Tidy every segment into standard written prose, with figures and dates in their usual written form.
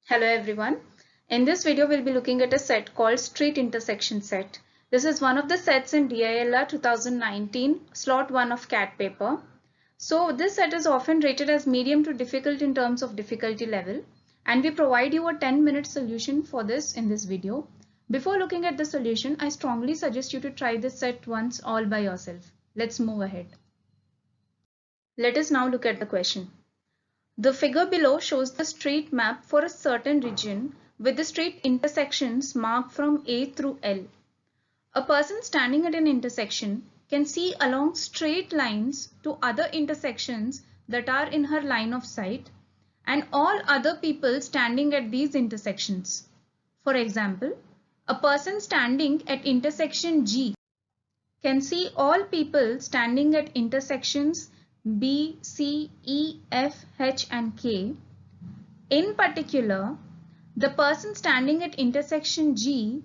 Hello everyone. In this video we'll be looking at a set called street intersection set. This is one of the sets in DILR 2019 slot 1 of CAT paper. So this set is often rated as medium to difficult in terms of difficulty level, and we provide you a 10-minute solution for this in this video. Before looking at the solution, I strongly suggest you to try this set once all by yourself. Let's move ahead. Let us now look at the question. The figure below shows the street map for a certain region with the street intersections marked from A through L. A person standing at an intersection can see along straight lines to other intersections that are in her line of sight and all other people standing at these intersections. For example, a person standing at intersection G can see all people standing at intersections B, C, E, F, H and K. In particular, the person standing at intersection G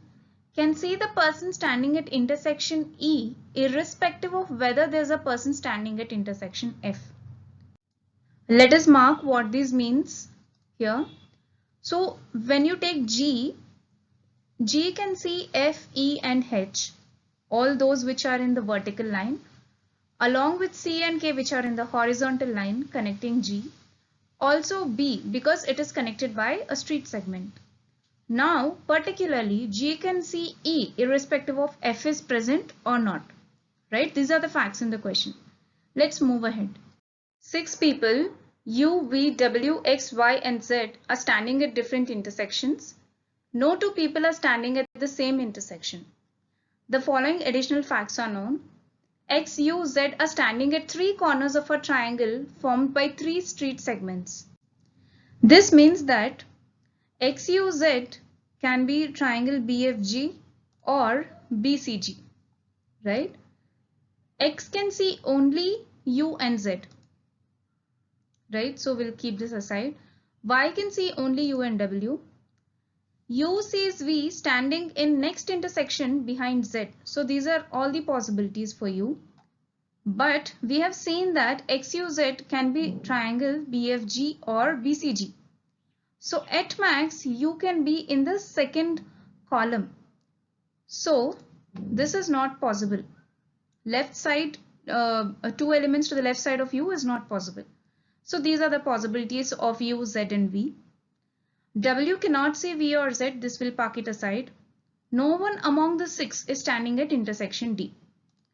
can see the person standing at intersection E irrespective of whether there's a person standing at intersection F. Let us mark what this means here. So when you take G can see F, E and H, all those which are in the vertical line, along with C and K which are in the horizontal line connecting G. Also B because it is connected by a street segment. Now particularly G can see E irrespective of F is present or not. Right? These are the facts in the question. Let's move ahead. 6 people U, V, W, X, Y and Z are standing at different intersections. No 2 people are standing at the same intersection. The following additional facts are known. X, U, Z are standing at 3 corners of a triangle formed by 3 street segments. This means that X, U, Z can be triangle BFG or BCG, right? X can see only U and Z, right? So we'll keep this aside. Y can see only U and W. U sees V standing in next intersection behind Z. So these are all the possibilities for you. But we have seen that XUZ can be triangle BFG or BCG. So at max U can be in the second column. So this is not possible. Left side, 2 elements to the left side of U is not possible. So these are the possibilities of U, Z and V. W cannot see V or Z. This will park it aside. No one among the 6 is standing at intersection D.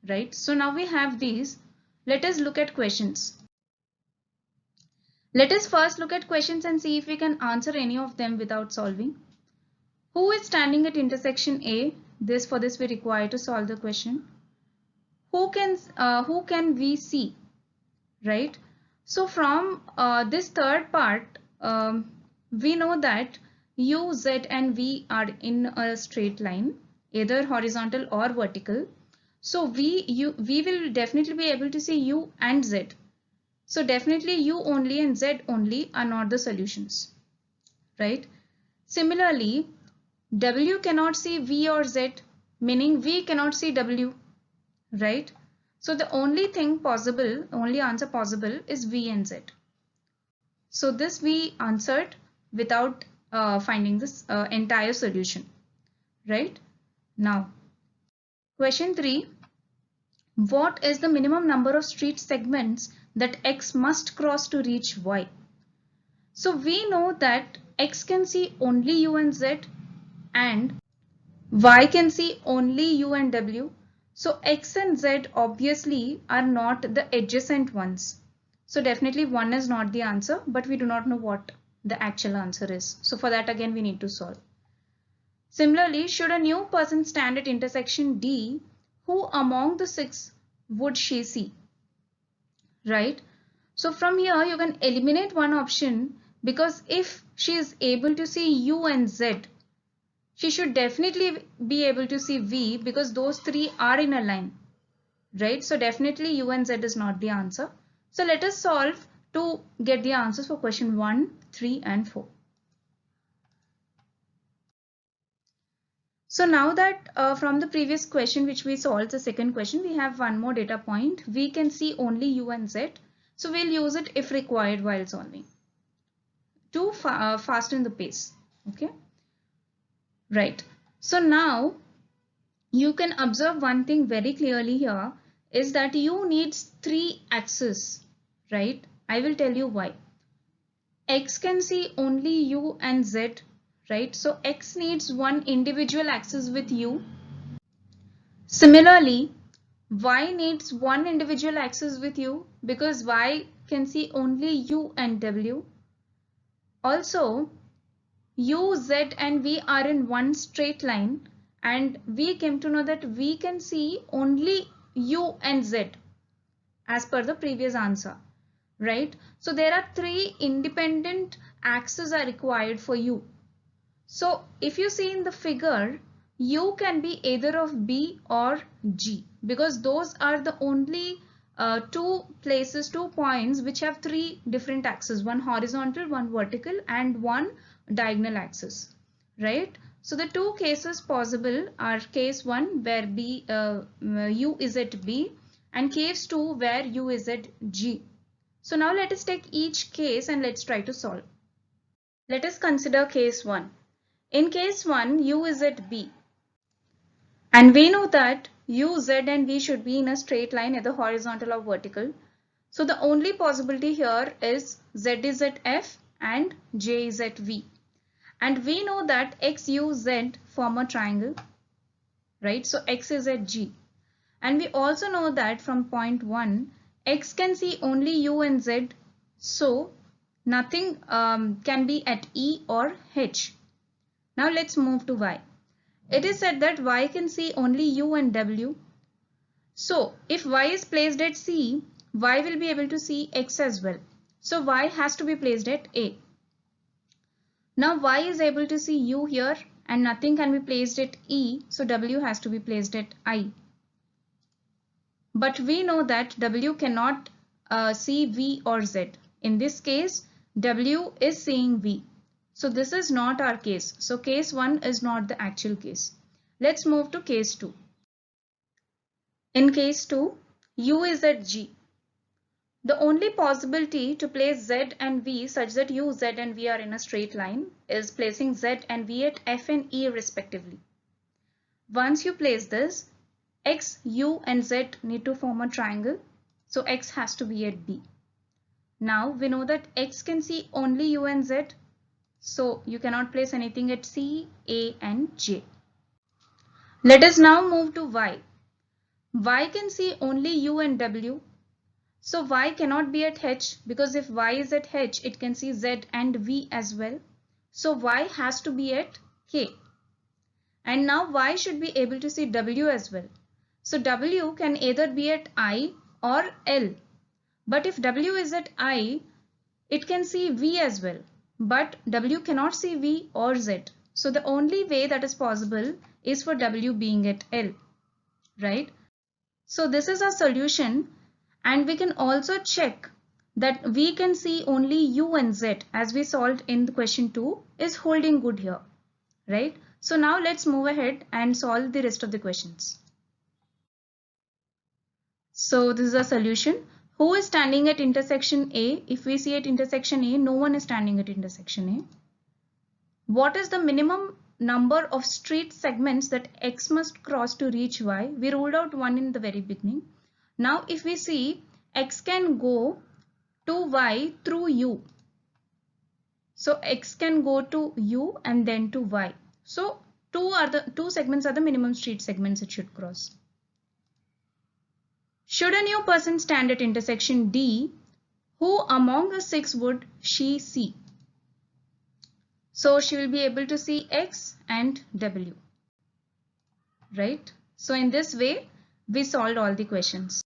Right? So now we have these. Let us look at questions. Let us first look at questions and see if we can answer any of them without solving. Who is standing at intersection A? For this we require to solve the question. Who can we see? Right? So from this third part, we know that U, Z and V are in a straight line, either horizontal or vertical. So we will definitely be able to see U and Z. So definitely U only and Z only are not the solutions, right? Similarly, W cannot see V or Z, meaning V cannot see W, right? So the only thing possible, only answer possible is V and Z. So this we answered without finding this entire solution, right? Now, question 3. What is the minimum number of street segments that X must cross to reach Y? So we know that X can see only U and Z and Y can see only U and W. So X and Z obviously are not the adjacent ones. So definitely 1 is not the answer, but we do not know what the actual answer is. So for that again we need to solve. Similarly, should a new person stand at intersection D, who among the 6 would she see? Right? So from here you can eliminate one option, because if she is able to see U and Z, she should definitely be able to see V, because those 3 are in a line. Right? So definitely U and Z is not the answer. So let us solve to get the answers for question 1, 3 and 4. So now that from the previous question which we solved, the second question, we have one more data point. We can see only U and Z. So we'll use it if required while solving. to fasten the pace. Okay, right. So now you can observe one thing very clearly here is that U needs 3 axes, right? I will tell you why. X can see only U and Z, right? So X needs one individual axis with U. Similarly, Y needs one individual axis with U because Y can see only U and W. Also, U, Z and V are in one straight line, and we came to know that we can see only U and Z as per the previous answer, right? So there are 3 independent axes are required for U. So if you see in the figure, U can be either of B or G because those are the only 2 points which have 3 different axes, one horizontal, one vertical and one diagonal axis, right? So the 2 cases possible are case 1 where U is at B and case 2 where U is at G. So now let us take each case and let's try to solve. Let us consider case 1. In case 1, U is at B. And we know that U, Z and V should be in a straight line, either horizontal or vertical. So the only possibility here is Z is at F and J is at V. And we know that X, U, Z form a triangle, right? So X is at G. And we also know that from point 1, X can see only U and Z. So nothing can be at E or H. Now let's move to Y. It is said that Y can see only U and W. So if Y is placed at C, Y will be able to see X as well. So Y has to be placed at A. Now Y is able to see U here and nothing can be placed at E. So W has to be placed at I. But we know that W cannot see V or Z. In this case, W is seeing V. So this is not our case. So case 1 is not the actual case. Let's move to case 2. In case 2, U is at G. The only possibility to place Z and V such that U, Z and V are in a straight line is placing Z and V at F and E respectively. Once you place this, X, U and Z need to form a triangle. So X has to be at B. Now we know that X can see only U and Z. So you cannot place anything at C, A and J. Let us now move to Y. Y can see only U and W. So Y cannot be at H because if Y is at H, it can see Z and V as well. So Y has to be at K. And now Y should be able to see W as well. So W can either be at I or L. But if W is at I, it can see V as well. But W cannot see V or Z. So the only way that is possible is for W being at L, right? So this is our solution, and we can also check that we can see only U and Z as we solved in the question 2 is holding good here, right? So now let's move ahead and solve the rest of the questions. So this is a solution. Who is standing at intersection A? If we see at intersection A, no one is standing at intersection A. What is the minimum number of street segments that X must cross to reach Y? We ruled out 1 in the very beginning. Now if we see, X can go to Y through U. So X can go to U and then to Y. So two segments are the minimum street segments it should cross. Should a new person stand at intersection D, who among the 6 would she see? So she will be able to see X and W, right? So in this way, we solved all the questions.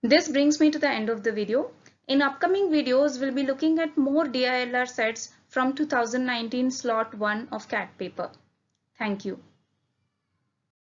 This brings me to the end of the video. In upcoming videos, we'll be looking at more DILR sets from 2019 slot 1 of CAT paper. Thank you.